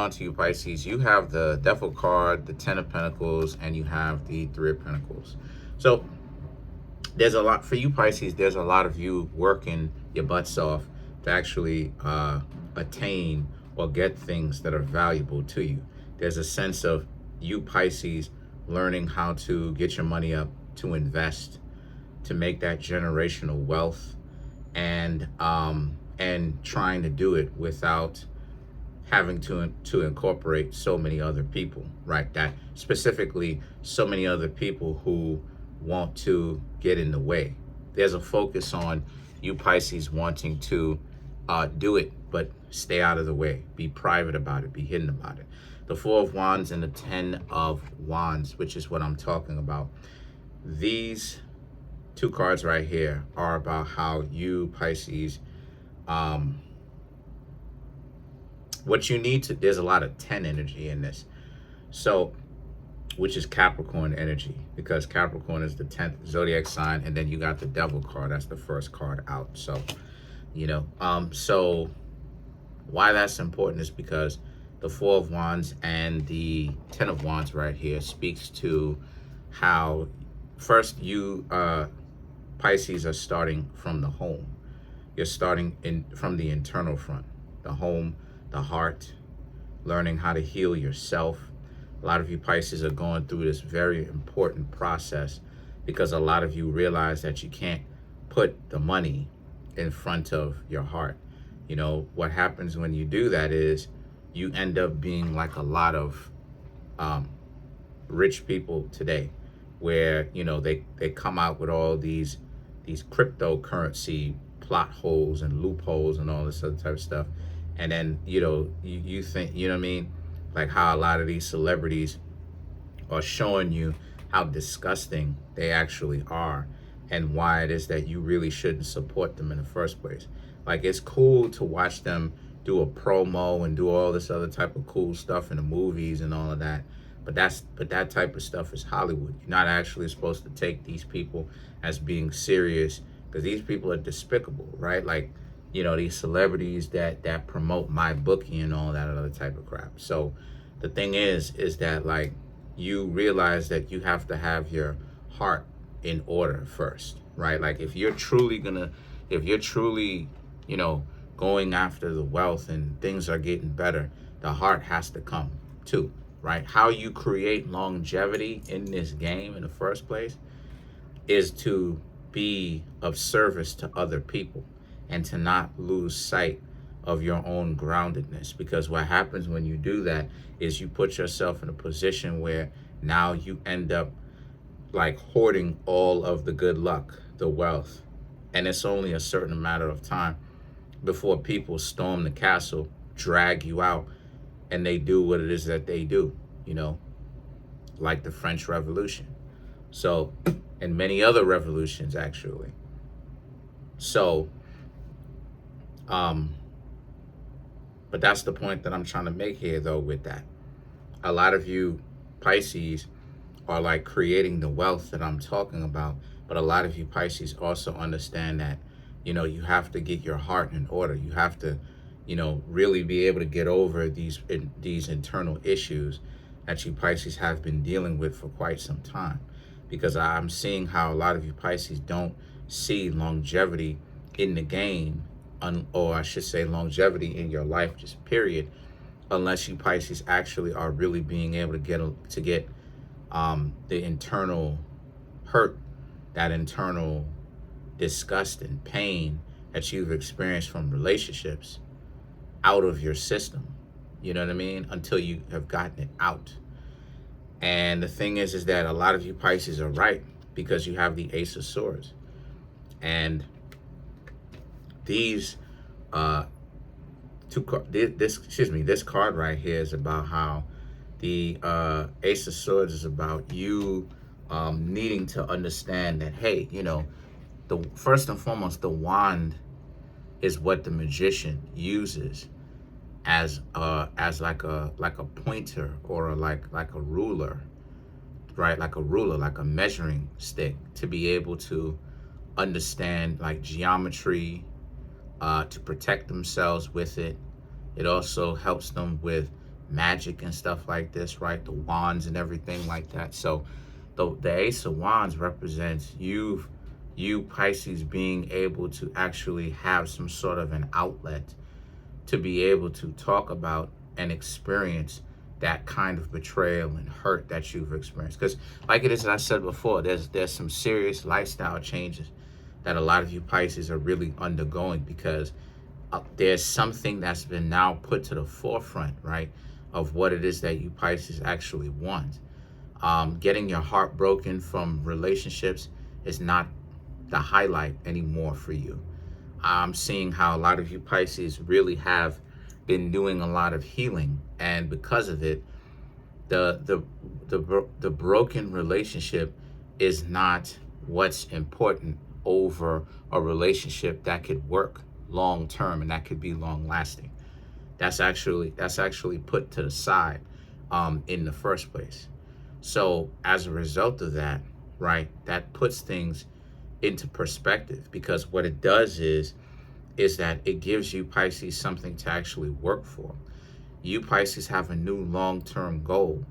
On to you, Pisces. You have the Devil card, the Ten of Pentacles, and you have the Three of Pentacles. So there's a lot for you, Pisces. There's a lot of you working your butts off to actually attain or get things that are valuable to you. There's a sense of you, Pisces, learning how to get your money up, to invest, to make that generational wealth, and trying to do it without having to incorporate so many other people, right? That specifically so many other people who want to get in the way. There's a focus on you, Pisces, wanting to do it, but stay out of the way. Be private about it. Be hidden about it. The Four of Wands and the Ten of Wands, which is what I'm talking about. These two cards right here are about how you, Pisces, what you need to, there's a lot of 10 energy in this. So, which is Capricorn energy, because Capricorn is the 10th zodiac sign, and then you got the Devil card. That's the first card out. So, so why that's important is because the Four of Wands and the Ten of Wands right here speaks to how first you, Pisces, are starting from the home. You're starting from the internal front, the home, the heart, learning how to heal yourself. A lot of you, Pisces, are going through this very important process because a lot of you realize that you can't put the money in front of your heart. You know, what happens when you do that is you end up being like a lot of rich people today, where, you know, they come out with all these cryptocurrency plot holes and loopholes and all this other type of stuff. And then, you think, you know what I mean? Like how a lot of these celebrities are showing you how disgusting they actually are and why it is that you really shouldn't support them in the first place. Like, it's cool to watch them do a promo and do all this other type of cool stuff in the movies and all of that. But that type of stuff is Hollywood. You're not actually supposed to take these people as being serious, because these people are despicable, right? Like, these celebrities that promote my bookie and all that other type of crap. So the thing is that, like, you realize that you have to have your heart in order first, right? Like, if you're truly, going after the wealth and things are getting better, the heart has to come too, right? How you create longevity in this game in the first place is to be of service to other people and to not lose sight of your own groundedness. Because what happens when you do that is you put yourself in a position where now you end up like hoarding all of the good luck, the wealth. And it's only a certain matter of time before people storm the castle, drag you out, and they do what it is that they do, like the French Revolution. So, and many other revolutions, actually. So, but that's the point that I'm trying to make here, though, with that. A lot of you, Pisces, are like creating the wealth that I'm talking about, but a lot of you, Pisces, also understand that, you have to get your heart in order. You have to, really be able to get over these internal issues that you, Pisces, have been dealing with for quite some time. Because I'm seeing how a lot of you, Pisces, don't see longevity in the game, or I should say longevity in your life, just period, unless you, Pisces, actually are really being able to get the internal hurt, that internal disgust and pain that you've experienced from relationships out of your system. You know what I mean? Until you have gotten it out. And the thing is that a lot of you, Pisces, are right, because you have the Ace of Swords. And these this card right here is about how the Ace of Swords is about you needing to understand that, hey, the first and foremost, the wand is what the magician uses as like a pointer, or like a ruler, right? Like a ruler, like a measuring stick, to be able to understand like geometry, to protect themselves with it. It also helps them with magic and stuff like this, right? The wands and everything like that. So the Ace of Wands represents you Pisces being able to actually have some sort of an outlet to be able to talk about and experience that kind of betrayal and hurt that you've experienced. Because like it is, as I said before, there's some serious lifestyle changes that a lot of you Pisces are really undergoing, because there's something that's been now put to the forefront, right, of what it is that you Pisces actually want. Getting your heart broken from relationships is not the highlight anymore for you. I'm seeing how a lot of you Pisces really have been doing a lot of healing, and because of it, the broken relationship is not what's important over a relationship that could work long term and that could be long lasting. That's actually put to the side in the first place. So as a result of that, right, that puts things into perspective, because what it does is that it gives you Pisces something to actually work for. You Pisces have a new long-term goal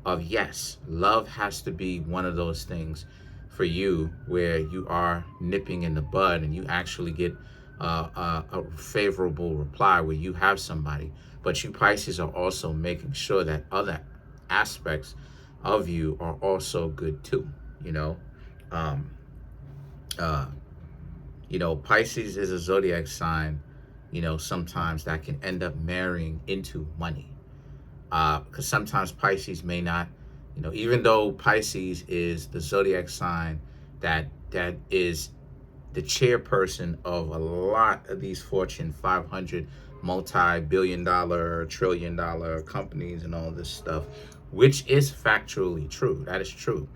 of, yes, love has to be one of those things for you where you are nipping in the bud and you actually get a favorable reply where you have somebody. But you Pisces are also making sure that other aspects of you are also good too, you know. Pisces is a zodiac sign, sometimes that can end up marrying into money. Because sometimes Pisces may not, even though Pisces is the zodiac sign that is the chairperson of a lot of these Fortune 500 multi-billion-dollar, trillion-dollar companies and all this stuff, which is factually true. That is true.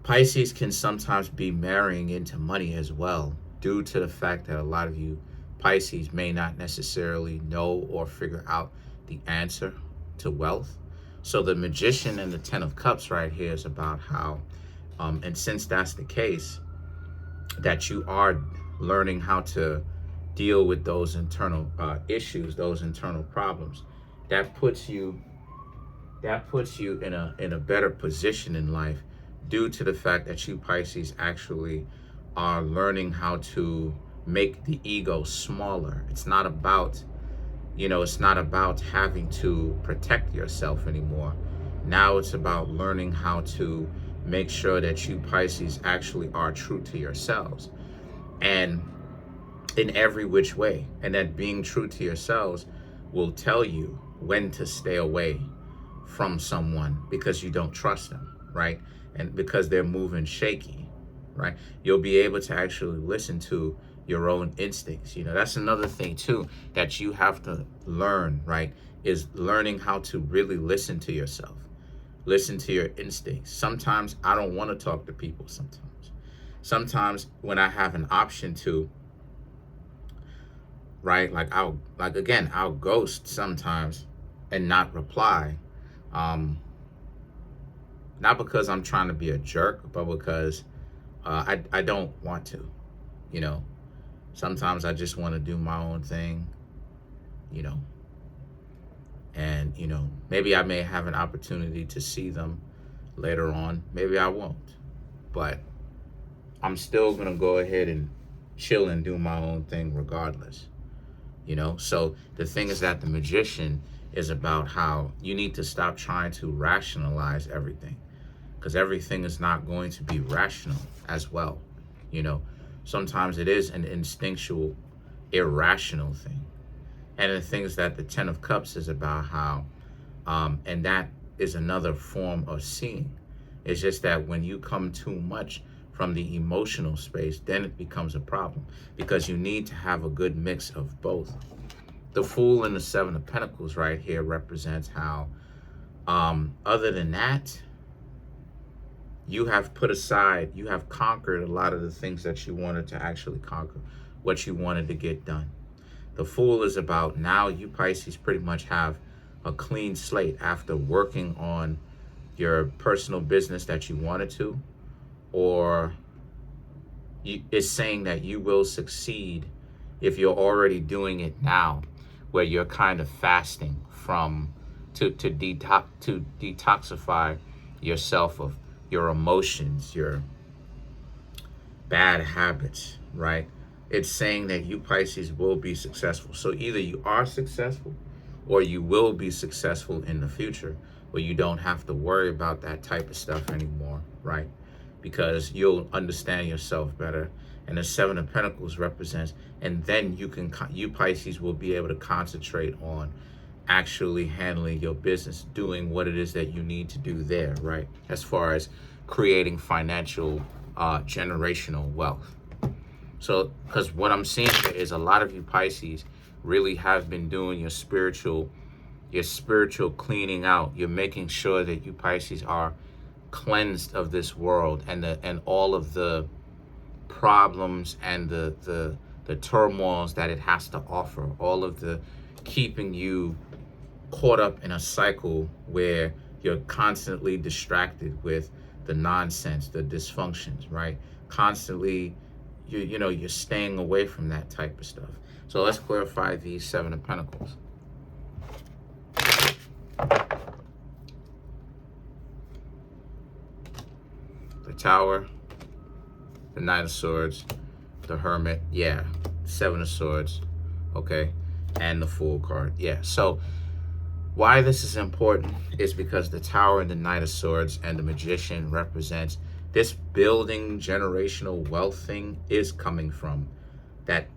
Pisces can sometimes be marrying into money as well, due to the fact that a lot of you Pisces may not necessarily know or figure out the answer to wealth. So the Magician and the Ten of Cups right here is about how, and since that's the case, that you are learning how to deal with those internal issues, those internal problems, that puts you in a better position in life, due to the fact that you Pisces actually are learning how to make the ego smaller. It's not about, it's not about having to protect yourself anymore. Now it's about learning how to make sure that you Pisces actually are true to yourselves, and in every which way. And that being true to yourselves will tell you when to stay away from someone because you don't trust them, right? And because they're moving shaky, right? You'll be able to actually listen to your own instincts. That's another thing too that you have to learn, right? Is learning how to really listen to yourself. Listen to your instincts. Sometimes I don't want to talk to people sometimes when I have an option to, right? Like I'll ghost sometimes and not reply. Not because I'm trying to be a jerk, but because I don't want to, Sometimes I just want to do my own thing, and, maybe I may have an opportunity to see them later on. Maybe I won't, but I'm still going to go ahead and chill and do my own thing regardless, So the thing is that the Magician is about how you need to stop trying to rationalize everything, because everything is not going to be rational as well. Sometimes it is an instinctual, irrational thing. And the things that the Ten of Cups is about how, and that is another form of seeing. It's just that when you come too much from the emotional space, then it becomes a problem, because you need to have a good mix of both. The Fool and the Seven of Pentacles right here represents how, other than that, you have put aside, you have conquered a lot of the things that you wanted to actually conquer, what you wanted to get done. The Fool is about now you Pisces pretty much have a clean slate after working on your personal business that you wanted to, or it's saying that you will succeed if you're already doing it now, where you're kind of fasting from to detoxify yourself of your emotions, your bad habits, right? It's saying that you Pisces will be successful. So either you are successful or you will be successful in the future, where you don't have to worry about that type of stuff anymore, right? Because you'll understand yourself better. And the Seven of Pentacles represents, and then you Pisces will be able to concentrate on actually handling your business, doing what it is that you need to do there, right? As far as creating financial generational wealth. So, because what I'm seeing here is a lot of you Pisces really have been doing your spiritual cleaning out. You're making sure that you Pisces are cleansed of this world and all of the problems and the turmoils that it has to offer, all of the keeping you caught up in a cycle where you're constantly distracted with the nonsense, the dysfunctions, right? Constantly, you're staying away from that type of stuff. So let's clarify these Seven of Pentacles. The Tower, the Knight of Swords, the Hermit, yeah, Seven of Swords, okay, and the Fool card, yeah. So why this is important is because the Tower and the Knight of Swords and the Magician represents this building generational wealth thing is coming from that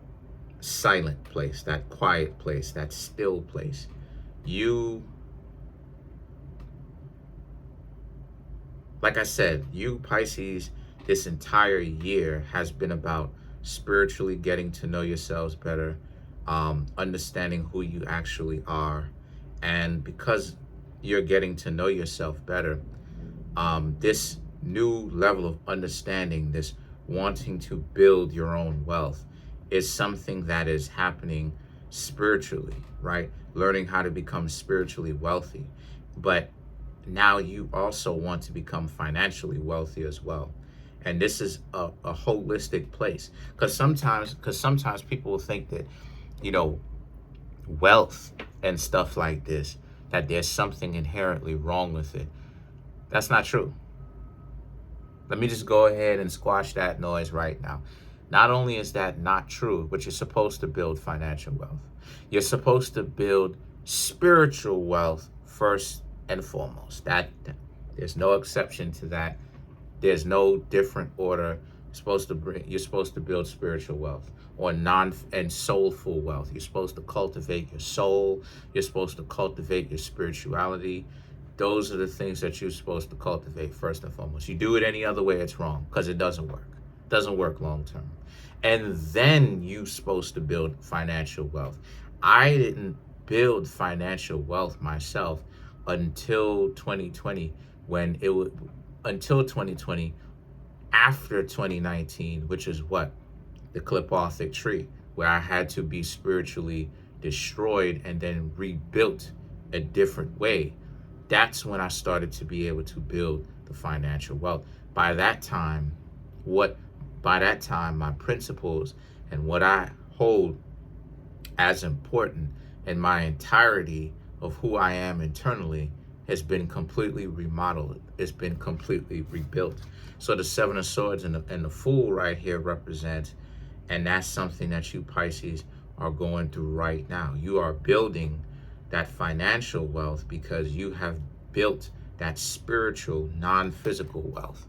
silent place, that quiet place, that still place. Like I said, you Pisces, this entire year has been about spiritually getting to know yourselves better, understanding who you actually are. And because you're getting to know yourself better, this new level of understanding, this wanting to build your own wealth, is something that is happening spiritually, right? Learning how to become spiritually wealthy. But now you also want to become financially wealthy as well. And this is a holistic place. Because sometimes people will think that, wealth and stuff like this, that there's something inherently wrong with it. That's not true. Let me just go ahead and squash that noise right now. Not only is that not true, but you're supposed to build financial wealth. You're supposed to build spiritual wealth first and foremost. That there's no exception to that. There's no different order. You're supposed to build spiritual wealth or and soulful wealth. You're supposed to cultivate your soul. You're supposed to cultivate your spirituality. Those are the things that you're supposed to cultivate first and foremost. You do it any other way, it's wrong, because it doesn't work. It doesn't work long term. And then you're supposed to build financial wealth. I didn't build financial wealth myself until 2020, until 2020, after 2019, which is what? The Clipothic tree, where I had to be spiritually destroyed and then rebuilt a different way. That's when I started to be able to build the financial wealth. By that time, my principles and what I hold as important in my entirety of who I am internally has been completely remodeled. It's been completely rebuilt. So the Seven of Swords and the Fool right here represents, and that's something that you Pisces are going through right now. You are building that financial wealth because you have built that spiritual, non-physical wealth.